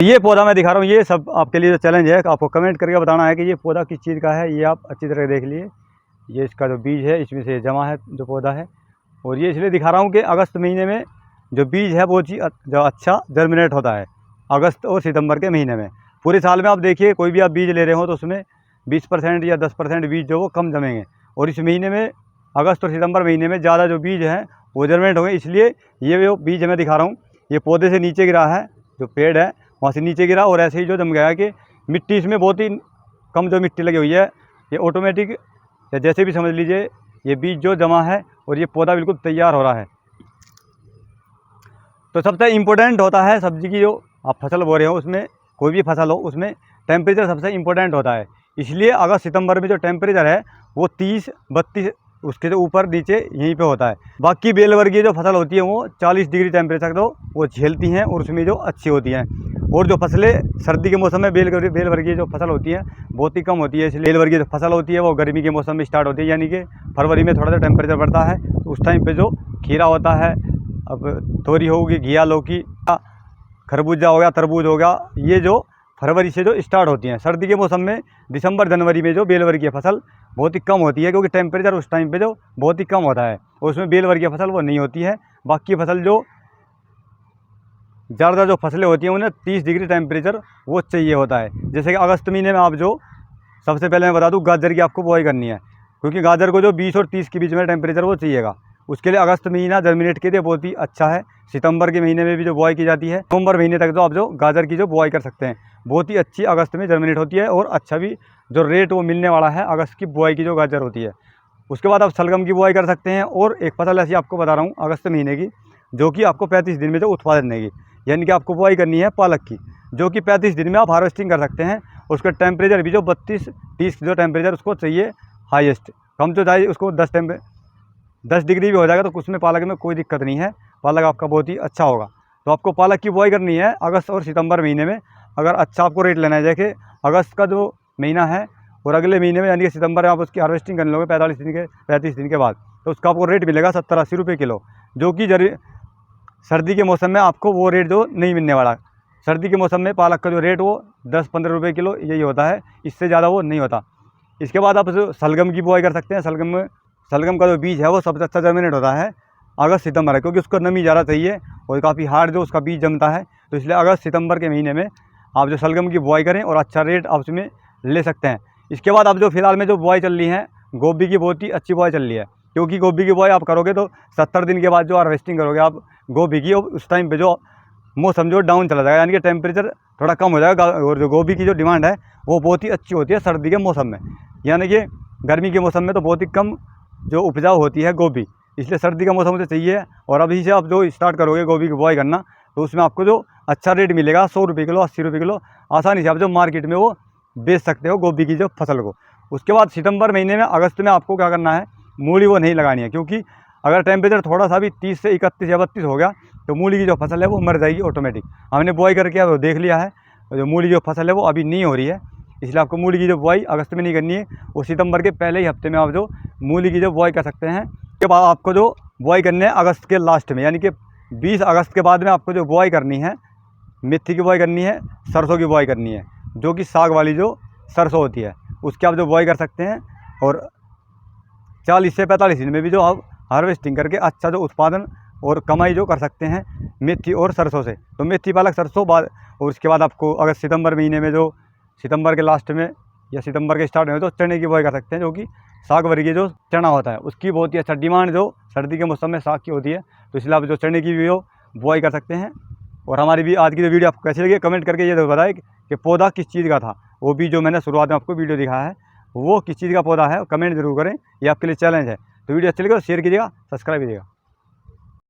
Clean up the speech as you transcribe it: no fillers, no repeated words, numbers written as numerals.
ये पौधा मैं दिखा रहा हूँ, ये सब आपके लिए जो चैलेंज है, आपको कमेंट करके बताना है कि ये पौधा किस चीज़ का है। ये आप अच्छी तरह देख लिए, ये इसका जो बीज है इसमें से जमा है जो पौधा है। और ये इसलिए दिखा रहा हूँ कि अगस्त महीने में जो बीज है वो चीज़ जो अच्छा जर्मिनेट होता है अगस्त और सितंबर के महीने में। पूरे साल में आप देखिए कोई भी आप बीज ले रहे हो तो उसमें 20% या 10% बीज जो वो कम जमेंगे, और इस महीने में अगस्त और सितंबर महीने में ज़्यादा जो बीज हैं वो जर्मिनेट होंगे। इसलिए ये जो बीज मैं दिखा रहा हूँ ये पौधे से नीचे गिरा है, जो पेड़ है वहाँ से नीचे गिरा और ऐसे ही जो जम गया है कि मिट्टी इसमें बहुत ही कम जो मिट्टी लगी हुई है, ये ऑटोमेटिक या जैसे भी समझ लीजिए ये बीज जो जमा है और ये पौधा बिल्कुल तैयार हो रहा है। तो सबसे इम्पोर्टेंट होता है सब्जी की जो आप फसल बो रहे हो, उसमें कोई भी फसल हो उसमें टेम्परेचर सबसे इम्पोर्टेंट होता है। इसलिए अगस्त सितंबर में जो टेम्परेचर है वो 30-32 उसके जो ऊपर नीचे यहीं पे होता है। बाकी बेल वर्गीय जो फसल होती है वो 40 डिग्री टेम्परेचर तो वो झेलती हैं और उसमें जो अच्छी होती हैं। और जो फसलें सर्दी के मौसम में बेल वर्गीय जो फसल होती है बहुत ही कम होती है। इसलिए बेल वर्गीय जो फसल होती है वो गर्मी के मौसम में स्टार्ट होती है, यानी कि फरवरी में थोड़ा सा टेम्परेचर बढ़ता है तो उस टाइम पे जो खीरा होता है, अब तोरी होगी, घिया, लौकी, खरबूजा हो गया, तरबूज हो गया, ये जो फरवरी से जो स्टार्ट होती हैं। सर्दी के मौसम में दिसंबर जनवरी में जो बेल वर्गीय फसल बहुत ही कम होती है, क्योंकि टेम्परेचर उस टाइम पे जो बहुत ही कम होता है और उसमें बेल वर्गीय फसल वो नहीं होती है। बाकी फसल जो ज़्यादा जो फसलें होती हैं उन्हें 30 डिग्री टेम्परेचर वो चाहिए होता है। जैसे कि अगस्त महीने में आप जो सबसे पहले मैं बता दूं गाजर की आपको बुआई करनी है, क्योंकि गाजर को जो 20 और 30 के बीच में टेम्परेचर वो चाहिएगा। उसके लिए अगस्त महीना जर्मिनेट के लिए बहुत ही अच्छा है। सितंबर के महीने में भी जो बुआई की जाती है, नवंबर महीने तक जो आप जो गाजर की जो बुआई कर सकते हैं बहुत ही अच्छी अगस्त में जर्मिनेट होती है और अच्छा भी जो रेट वो मिलने वाला है अगस्त की बुआई की जो गाजर होती है। उसके बाद आप शलगम की बुआई कर सकते हैं। और एक फसल ऐसी आपको बता रहा हूँ अगस्त महीने की, जो कि आपको 35 दिन में जो उत्पादन देगी, यानी कि आपको बुआई करनी है पालक की, जो कि 35 दिन में आप हार्वेस्टिंग कर सकते हैं। उसका टेम्परेचर भी जो 32-30 जो टेम्परेचर उसको चाहिए हाईएस्ट, कम तो चाहिए उसको 10 डिग्री भी हो जाएगा तो उसमें पालक में कोई दिक्कत नहीं है, पालक आपका बहुत ही अच्छा होगा। तो आपको पालक की बुआई करनी है अगस्त और सितंबर महीने में। अगर अच्छा आपको रेट लेना है, देखिए अगस्त का जो महीना है और अगले महीने में यानी कि सितंबर में आप उसकी हार्वेस्टिंग कर लोगे 35 दिन के बाद, तो उसका आपको रेट मिलेगा 70-80 रुपये किलो, जो कि सर्दी के मौसम में आपको वो रेट जो नहीं मिलने वाला। सर्दी के मौसम में पालक का जो रेट वो 10-15 रुपये किलो यही होता है, इससे ज़्यादा वो नहीं होता। इसके बाद आप शलगम की बुआई कर सकते हैं। शलगम का जो बीज है वो सबसे अच्छा जर्मिनेट होता है अगस्त सितंबर है, क्योंकि उसको नमी ज़्यादा चाहिए और काफ़ी हार्ड जो उसका बीज जमता है। तो इसलिए अगस्त सितंबर के महीने में आप जो शलगम की बुआई करें और अच्छा रेट आप उसमें ले सकते हैं। इसके बाद आप जो फिलहाल में जो बुआई चल रही है गोभी की, बहुत ही अच्छी बुआई चल रही है, क्योंकि गोभी की बुआई आप करोगे तो 70 दिन के बाद जो हार्वेस्टिंग करोगे आप गोभी की, उस टाइम पे जो मौसम जो डाउन चला जाएगा, यानी कि टेम्परेचर थोड़ा कम हो जाएगा। और जो गोभी की जो डिमांड है वो बहुत ही अच्छी होती है सर्दी के मौसम में, यानी कि गर्मी के मौसम में तो बहुत ही कम जो उपजाऊ होती है गोभी, इसलिए सर्दी का मौसम से चाहिए। और अभी से आप जो स्टार्ट करोगे गोभी की बुआई करना तो उसमें आपको जो अच्छा रेट मिलेगा 100 रुपये किलो, 80 रुपये किलो, आसानी से आप जो मार्केट में वो बेच सकते हो गोभी की जो फसल को। उसके बाद सितंबर महीने में, अगस्त में आपको क्या करना है, मूली वो नहीं लगानी है, क्योंकि अगर टेम्परेचर थोड़ा सा भी 30 से 31 या 32 हो गया तो मूली की जो फसल है वो मर जाएगी ऑटोमेटिक। हमने बुआई करके वो देख लिया है, जो मूली जो फसल है वो अभी नहीं हो रही है, इसलिए आपको मूली की जो बुआई अगस्त में नहीं करनी है, वो सितंबर के पहले ही हफ्ते में आप जो मूली की जो बुआई कर सकते हैं। उसके बाद आपको जो बुआई करनी है अगस्त के लास्ट में, यानी कि 20 अगस्त के बाद में आपको जो बुआई करनी है, मेथी की बुआई करनी है, सरसों की बुआई करनी है, जो कि साग वाली जो सरसों होती है उसकी आप जो बुआई कर सकते हैं। और 40 से 45 दिन में भी जो आप हार्वेस्टिंग करके अच्छा जो उत्पादन और कमाई जो कर सकते हैं मेथी और सरसों से। तो मेथी, पालक, सरसों बाद, और उसके बाद आपको अगर सितंबर महीने में जो सितंबर के लास्ट में या सितंबर के स्टार्ट में तो चने की बुआई कर सकते हैं, जो कि साग वर्गीय जो चना होता है उसकी बहुत ही अच्छा डिमांड जो सर्दी के मौसम में साग की होती है, तो इसलिए आप जो चने की भी हो बुआई कर सकते हैं। और हमारी भी आज की जो वीडियो आपको कैसी लगी कमेंट करके ये बताएं कि पौधा किस चीज़ का था, वो भी जो मैंने शुरुआत में आपको वीडियो दिखाया है वो किस चीज़ का पौधा है, कमेंट जरूर करें, ये आपके लिए चैलेंज है। तो वीडियो अच्छी लगे तो शेयर कीजिएगा, सब्सक्राइब कीजिएगा।